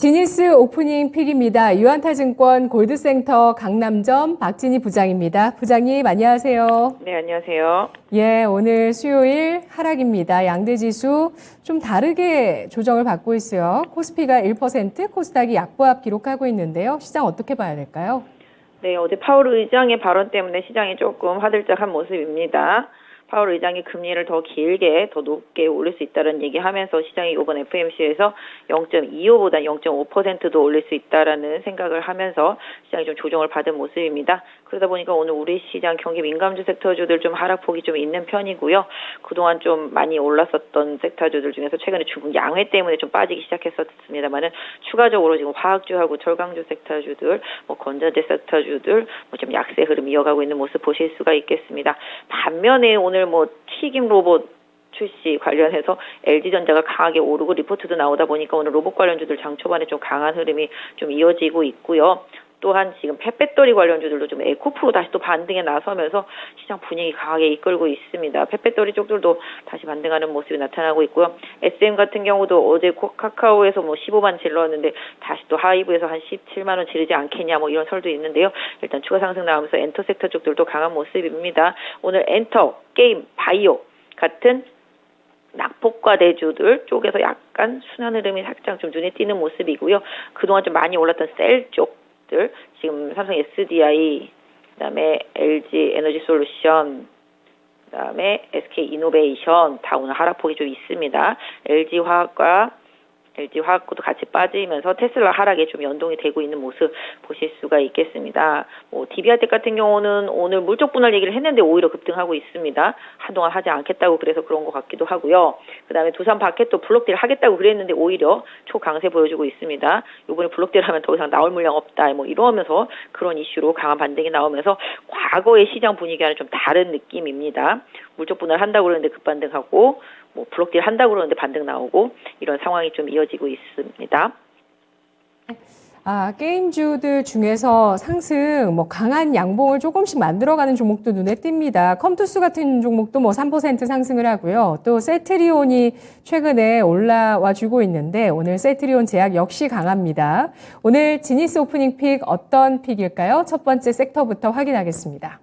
지니스 오프닝 픽입니다. 유한타증권 골드센터 강남점 박진희 부장입니다. 부장님 안녕하세요. 네, 안녕하세요. 예, 오늘 수요일 하락입니다. 양대지수 좀 다르게 조정을 받고 있어요. 코스피가 1%, 코스닥이 약보합 기록하고 있는데요. 시장 어떻게 봐야 될까요? 네, 어제 파월 의장의 발언 때문에 시장이 조금 화들짝한 모습입니다. 파월 의장이 금리를 더 길게, 더 높게 올릴 수 있다는 얘기하면서 시장이 이번 FOMC에서 0.25보다 0.5%도 올릴 수 있다라는 생각을 하면서 시장이 좀 조정을 받은 모습입니다. 그러다 보니까 오늘 우리 시장 경기 민감주 섹터주들 좀 하락폭이 좀 있는 편이고요. 그동안 좀 많이 올랐었던 섹터주들 중에서 최근에 중국 양회 때문에 좀 빠지기 시작했었습니다만은 추가적으로 지금 화학주하고 철강주 섹터주들, 건자재 섹터주들 좀 약세 흐름 이어가고 있는 모습 보실 수가 있겠습니다. 반면에 오늘 튀김 로봇 출시 관련해서 LG전자가 강하게 오르고 리포트도 나오다 보니까 오늘 로봇 관련주들 장 초반에 좀 강한 흐름이 좀 이어지고 있고요. 또한 지금 폐배터리 관련주들도 좀 에코프로 다시 또 반등에 나서면서 시장 분위기 강하게 이끌고 있습니다. 폐배터리 쪽들도 다시 반등하는 모습이 나타나고 있고요. SM 같은 경우도 어제 카카오에서 15만 질렀는데 다시 또 하이브에서 한 17만 원 지르지 않겠냐 이런 설도 있는데요. 일단 추가 상승 나오면서 엔터 섹터 쪽들도 강한 모습입니다. 오늘 엔터, 게임, 바이오 같은 낙폭과 대주들 쪽에서 약간 순환 흐름이 살짝 좀 눈에 띄는 모습이고요. 그동안 좀 많이 올랐던 셀 쪽들, 지금 삼성 SDI, 그다음에 LG 에너지 솔루션, 그다음에 SK 이노베이션 다 오늘 하락폭이 좀 있습니다. LG 화학도 같이 빠지면서 테슬라 하락에 좀 연동이 되고 있는 모습 보실 수가 있겠습니다. DB하텍 같은 경우는 오늘 물적 분할 얘기를 했는데 오히려 급등하고 있습니다. 한동안 하지 않겠다고 그래서 그런 것 같기도 하고요. 그다음에 두산 바켓도 블록딜 하겠다고 그랬는데 오히려 초강세 보여주고 있습니다. 이번에 블록딜 하면 더 이상 나올 물량 없다 이러면서 그런 이슈로 강한 반등이 나오면서 과거의 시장 분위기와는 좀 다른 느낌입니다. 물적 분할 한다고 그러는데 급반등하고 블록딜 한다고 그러는데 반등 나오고 이런 상황이 좀 이어지고 있습니다. 게임주들 중에서 상승, 강한 양봉을 조금씩 만들어가는 종목도 눈에 띕니다. 컴투스 같은 종목도 3% 상승을 하고요. 또 세트리온이 최근에 올라와 주고 있는데 오늘 세트리온 제약 역시 강합니다. 오늘 지니스 오프닝 픽 어떤 픽일까요? 첫 번째 섹터부터 확인하겠습니다.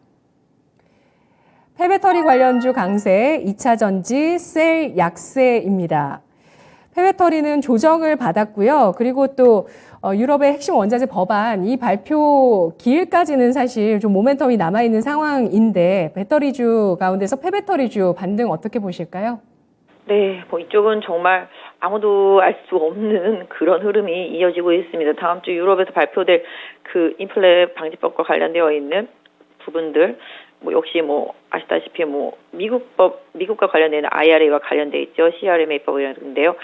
폐배터리 관련주 강세, 2차 전지, 셀 약세입니다. 폐배터리는 조정을 받았고요. 그리고 또 유럽의 핵심 원자재 법안 이 발표 기일까지는 사실 좀 모멘텀이 남아있는 상황인데 배터리주 가운데서 폐배터리주 반등 어떻게 보실까요? 네, 이쪽은 정말 아무도 알 수 없는 그런 흐름이 이어지고 있습니다. 다음 주 유럽에서 발표될 그 인플레 방지법과 관련되어 있는 부분들 역시 아시다시피 미국과 관련되는 IRA와 관련돼 있죠. CRMA법이라는데요.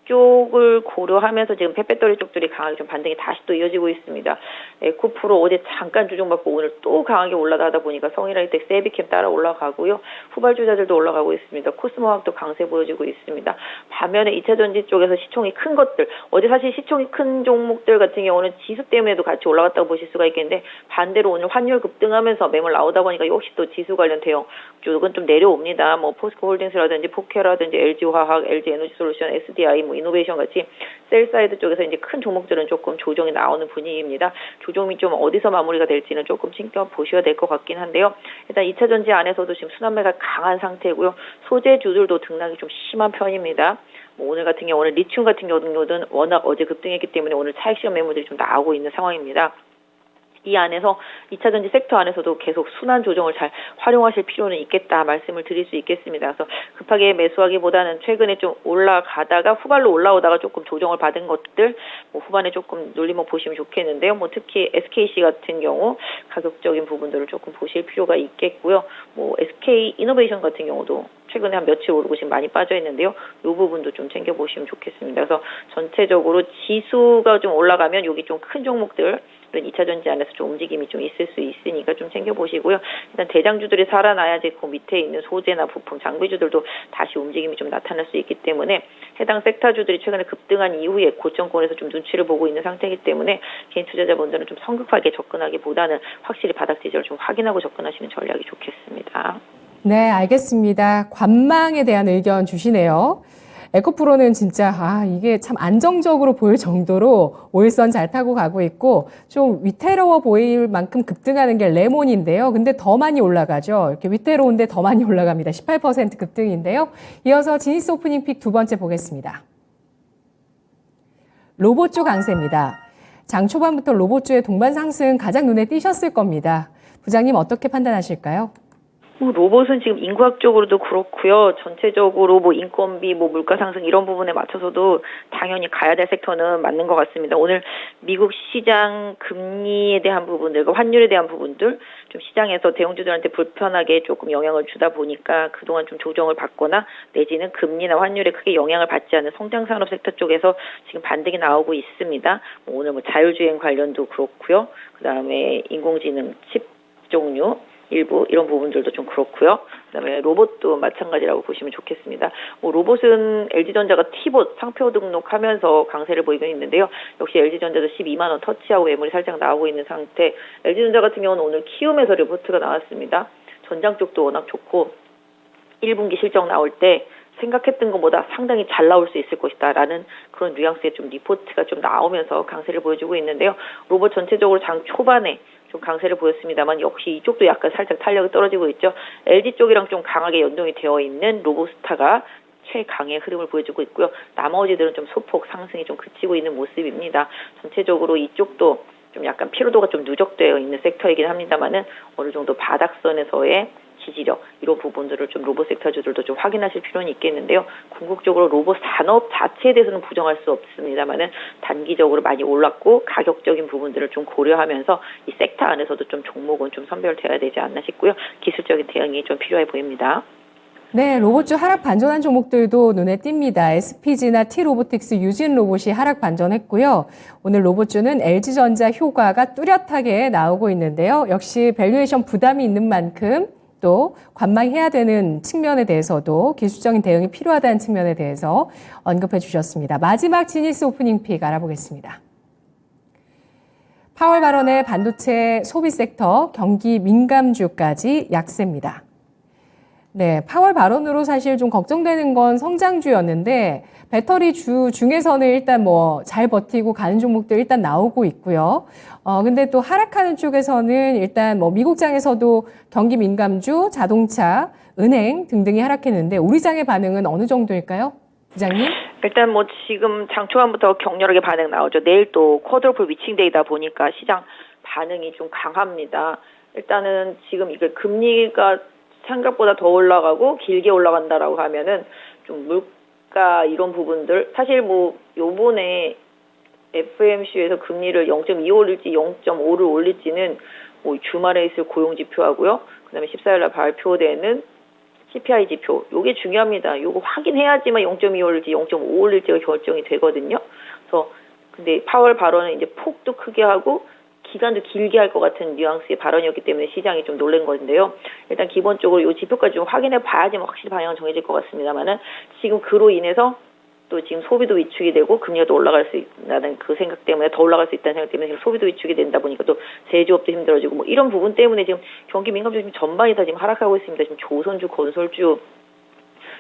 이쪽을 고려하면서 지금 폐배터리 쪽들이 강하게 좀 반등이 다시 또 이어지고 있습니다. 에코프로 어제 잠깐 조정받고 오늘 또 강하게 올라가다 보니까 성일하이텍, 세비캠 따라 올라가고요. 후발주자들도 올라가고 있습니다. 코스모학도 강세 보여지고 있습니다. 반면에 2차 전지 쪽에서 시총이 큰 것들, 어제 사실 시총이 큰 종목들 같은 경우는 지수 때문에도 같이 올라갔다고 보실 수가 있겠는데 반대로 오늘 환율 급등하면서 매물 나오다 보니까 역시 또 지수 관련 대형 쪽은 좀 내려옵니다. 포스코홀딩스라든지 포케라든지 LG화학, LG에너지솔루션, SDI, 이노베이션 같이 셀사이드 쪽에서 이제 큰 종목들은 조금 조정이 나오는 분위기입니다. 조정이 좀 어디서 마무리가 될지는 조금 지켜보셔야 될 것 같긴 한데요. 일단 2차 전지 안에서도 지금 순환매가 강한 상태고요. 소재주들도 등락이 좀 심한 편입니다. 오늘 같은 경우, 오늘 리튬 같은 경우는 워낙 어제 급등했기 때문에 오늘 차익 실현 매물들이 좀 나오고 있는 상황입니다. 이 안에서 2차 전지 섹터 안에서도 계속 순환 조정을 잘 활용하실 필요는 있겠다 말씀을 드릴 수 있겠습니다. 그래서 급하게 매수하기보다는 최근에 좀 올라가다가 후발로 올라오다가 조금 조정을 받은 것들 후반에 조금 눌림목 보시면 좋겠는데요. 특히 SKC 같은 경우 가격적인 부분들을 조금 보실 필요가 있겠고요. SK 이노베이션 같은 경우도 최근에 한 며칠 오르고 지금 많이 빠져 있는데요. 이 부분도 좀 챙겨보시면 좋겠습니다. 그래서 전체적으로 지수가 좀 올라가면 여기 좀 큰 종목들 2차 전지 안에서 좀 움직임이 좀 있을 수 있으니까 좀 챙겨보시고요. 일단 대장주들이 살아나야지 그 밑에 있는 소재나 부품, 장비주들도 다시 움직임이 좀 나타날 수 있기 때문에 해당 섹터주들이 최근에 급등한 이후에 고점권에서 좀 눈치를 보고 있는 상태이기 때문에 개인 투자자분들은 좀 성급하게 접근하기보다는 확실히 바닥 지지를 좀 확인하고 접근하시는 전략이 좋겠습니다. 네, 알겠습니다. 관망에 대한 의견 주시네요. 에코프로는 진짜 이게 참 안정적으로 보일 정도로 5일선 잘 타고 가고 있고 좀 위태로워 보일 만큼 급등하는 게 레몬인데요. 근데 더 많이 올라가죠. 이렇게 위태로운데 더 많이 올라갑니다. 18% 급등인데요. 이어서 지니스 오프닝 픽 두 번째 보겠습니다. 로봇주 강세입니다. 장 초반부터 로봇주의 동반 상승 가장 눈에 띄셨을 겁니다. 부장님 어떻게 판단하실까요? 로봇은 지금 인구학적으로도 그렇고요. 전체적으로 인건비, 물가 상승 이런 부분에 맞춰서도 당연히 가야 될 섹터는 맞는 것 같습니다. 오늘 미국 시장 금리에 대한 부분들, 환율에 대한 부분들 좀 시장에서 대형주들한테 불편하게 조금 영향을 주다 보니까 그동안 좀 조정을 받거나 내지는 금리나 환율에 크게 영향을 받지 않는 성장산업 섹터 쪽에서 지금 반등이 나오고 있습니다. 오늘 자율주행 관련도 그렇고요. 그다음에 인공지능 칩 종류 일부 이런 부분들도 좀 그렇고요. 그다음에 로봇도 마찬가지라고 보시면 좋겠습니다. 로봇은 LG전자가 T봇 상표 등록하면서 강세를 보이고 있는데요. 역시 LG전자도 12만 원 터치하고 매물이 살짝 나오고 있는 상태. LG전자 같은 경우는 오늘 키움에서 리포트가 나왔습니다. 전장 쪽도 워낙 좋고 1분기 실적 나올 때 생각했던 것보다 상당히 잘 나올 수 있을 것이다라는 그런 뉘앙스의 좀 리포트가 좀 나오면서 강세를 보여주고 있는데요. 로봇 전체적으로 장 초반에 좀 강세를 보였습니다만 역시 이쪽도 약간 살짝 탄력이 떨어지고 있죠. LG 쪽이랑 좀 강하게 연동이 되어 있는 로보스타가 최강의 흐름을 보여주고 있고요. 나머지들은 좀 소폭 상승이 좀 그치고 있는 모습입니다. 전체적으로 이쪽도 좀 약간 피로도가 좀 누적되어 있는 섹터이긴 합니다만은 어느 정도 바닥선에서의 지지력 이런 부분들을 좀 로봇 섹터주들도 좀 확인하실 필요는 있겠는데요. 궁극적으로 로봇 산업 자체에 대해서는 부정할 수 없습니다만은 단기적으로 많이 올랐고 가격적인 부분들을 좀 고려하면서 이 섹터 안에서도 좀 종목은 좀 선별돼야 되지 않나 싶고요. 기술적인 대응이 좀 필요해 보입니다. 네, 로봇주 하락 반전한 종목들도 눈에 띕니다. SPG나 T로보틱스, 유진로봇이 하락 반전했고요. 오늘 로봇주는 LG전자, 효과가 뚜렷하게 나오고 있는데요. 역시 밸류에이션 부담이 있는 만큼 또 관망해야 되는 측면에 대해서도 기술적인 대응이 필요하다는 측면에 대해서 언급해 주셨습니다. 마지막 지니스 오프닝 픽 알아보겠습니다. 파월 발언의 반도체 소비 섹터, 경기 민감주까지 약세입니다. 네, 파월 발언으로 사실 좀 걱정되는 건 성장주였는데 배터리 주 중에서는 일단 잘 버티고 가는 종목들 일단 나오고 있고요. 근데 또 하락하는 쪽에서는 일단 미국장에서도 경기 민감주, 자동차, 은행 등등이 하락했는데 우리 장의 반응은 어느 정도일까요? 부장님? 일단 지금 장 초반부터 격렬하게 반응 나오죠. 내일 또 쿼드러플 위칭데이다 보니까 시장 반응이 좀 강합니다. 일단은 지금 이게 금리가 생각보다 더 올라가고 길게 올라간다라고 하면은 좀 물가 이런 부분들 사실 요번에 FOMC에서 금리를 0.2 올릴지 0.5를 올릴지는 주말에 있을 고용 지표하고요. 그다음에 14일날 발표되는 CPI 지표 요게 중요합니다. 요거 확인해야지만 0.2 올릴지 0.5 올릴지가 결정이 되거든요. 그래서 근데 파월 발언은 이제 폭도 크게 하고 기간도 길게 할 것 같은 뉘앙스의 발언이었기 때문에 시장이 좀 놀란 건데요. 일단 기본적으로 이 지표까지 좀 확인해 봐야지만 확실히 방향은 정해질 것 같습니다만은 지금 그로 인해서 또 지금 소비도 위축이 되고 금리가 또 올라갈 수 있다는 그 생각 때문에 더 올라갈 수 있다는 생각 때문에 지금 소비도 위축이 된다 보니까 또 제조업도 힘들어지고 이런 부분 때문에 지금 경기 민감주 지금 전반이 다 지금 하락하고 있습니다. 지금 조선주, 건설주,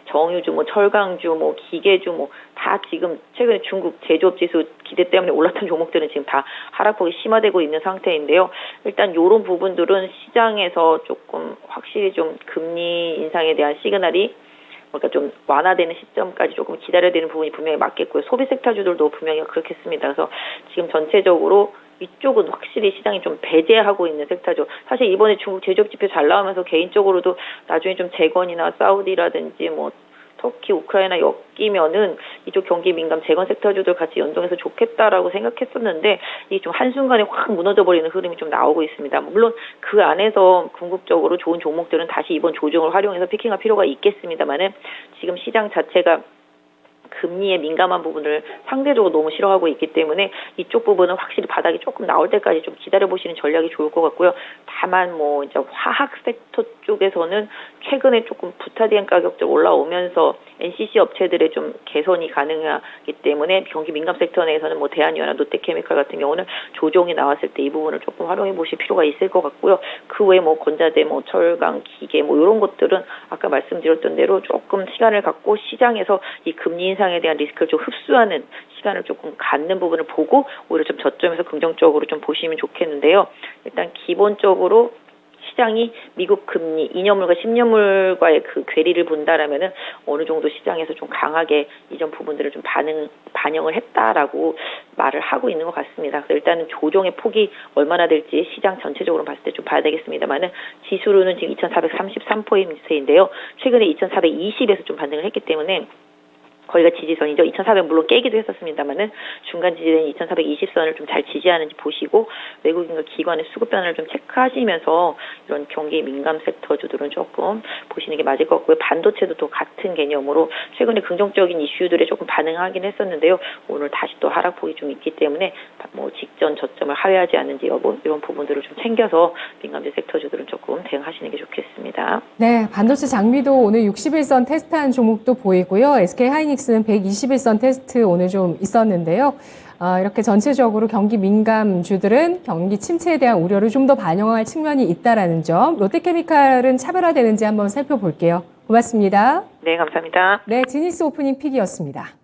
정유주, 철강주, 기계주, 다 지금 최근에 중국 제조업 지수 기대 때문에 올랐던 종목들은 지금 다 하락폭이 심화되고 있는 상태인데요. 일단 이런 부분들은 시장에서 조금 확실히 좀 금리 인상에 대한 시그널이 그러니까 좀 완화되는 시점까지 조금 기다려야 되는 부분이 분명히 맞겠고요. 소비 섹터주들도 분명히 그렇겠습니다. 그래서 지금 전체적으로 이쪽은 확실히 시장이 좀 배제하고 있는 섹터죠. 사실 이번에 중국 제조업 지표 잘 나오면서 개인적으로도 나중에 좀 재건이나 사우디라든지 터키, 우크라이나 엮이면은 이쪽 경기 민감 재건 섹터주들 같이 연동해서 좋겠다라고 생각했었는데 이게 좀 한순간에 확 무너져 버리는 흐름이 좀 나오고 있습니다. 물론 그 안에서 궁극적으로 좋은 종목들은 다시 이번 조정을 활용해서 피킹할 필요가 있겠습니다만은 지금 시장 자체가 금리에 민감한 부분을 상대적으로 너무 싫어하고 있기 때문에 이쪽 부분은 확실히 바닥이 조금 나올 때까지 좀 기다려보시는 전략이 좋을 것 같고요. 다만 이제 화학 섹터 쪽에서는 최근에 조금 부타디엔 가격들 올라오면서 NCC 업체들의 좀 개선이 가능하기 때문에 경기 민감 섹터 내에서는 대한유화나 롯데케미칼 같은 경우는 조정이 나왔을 때 이 부분을 조금 활용해 보실 필요가 있을 것 같고요. 그 외에 건자재, 철강, 기계 이런 것들은 아까 말씀드렸던 대로 조금 시간을 갖고 시장에서 이 금리 인상에 대한 리스크를 좀 흡수하는 시간을 조금 갖는 부분을 보고 오히려 좀 저점에서 긍정적으로 좀 보시면 좋겠는데요. 일단 기본적으로 시장이 미국 금리 2년물과 10년물과의 그 괴리를 본다라면은 어느 정도 시장에서 좀 강하게 이전 부분들을 좀 반영을 했다라고 말을 하고 있는 것 같습니다. 그래서 일단은 조정의 폭이 얼마나 될지 시장 전체적으로 봤을 때 좀 봐야 되겠습니다만은 지수로는 지금 2,433포인트인데요. 최근에 2,420에서 좀 반등을 했기 때문에 거기가 지지선이죠. 2,400 물론 깨기도 했었습니다만은 중간 지지된 2,420선을 좀 잘 지지하는지 보시고 외국인과 기관의 수급 변화를 좀 체크하시면서 이런 경기 민감 섹터주들은 조금 보시는 게 맞을 것 같고요. 반도체도 또 같은 개념으로 최근에 긍정적인 이슈들에 조금 반응하긴 했었는데요. 오늘 다시 또 하락폭이 좀 있기 때문에 뭐 직전 저점을 하회하지 않는지 여부 이런 부분들을 좀 챙겨서 민감재 섹터주들은 조금 대응하시는 게 좋겠습니다. 네, 반도체 장미도 오늘 61선 테스트한 종목도 보이고요. SK 하이닉스는 121선 테스트 오늘 좀 있었는데요. 이렇게 전체적으로 경기 민감주들은 경기 침체에 대한 우려를 좀 더 반영할 측면이 있다라는 점. 롯데케미칼은 차별화되는지 한번 살펴볼게요. 고맙습니다. 네, 감사합니다. 네, 지니스 오프닝 픽이었습니다.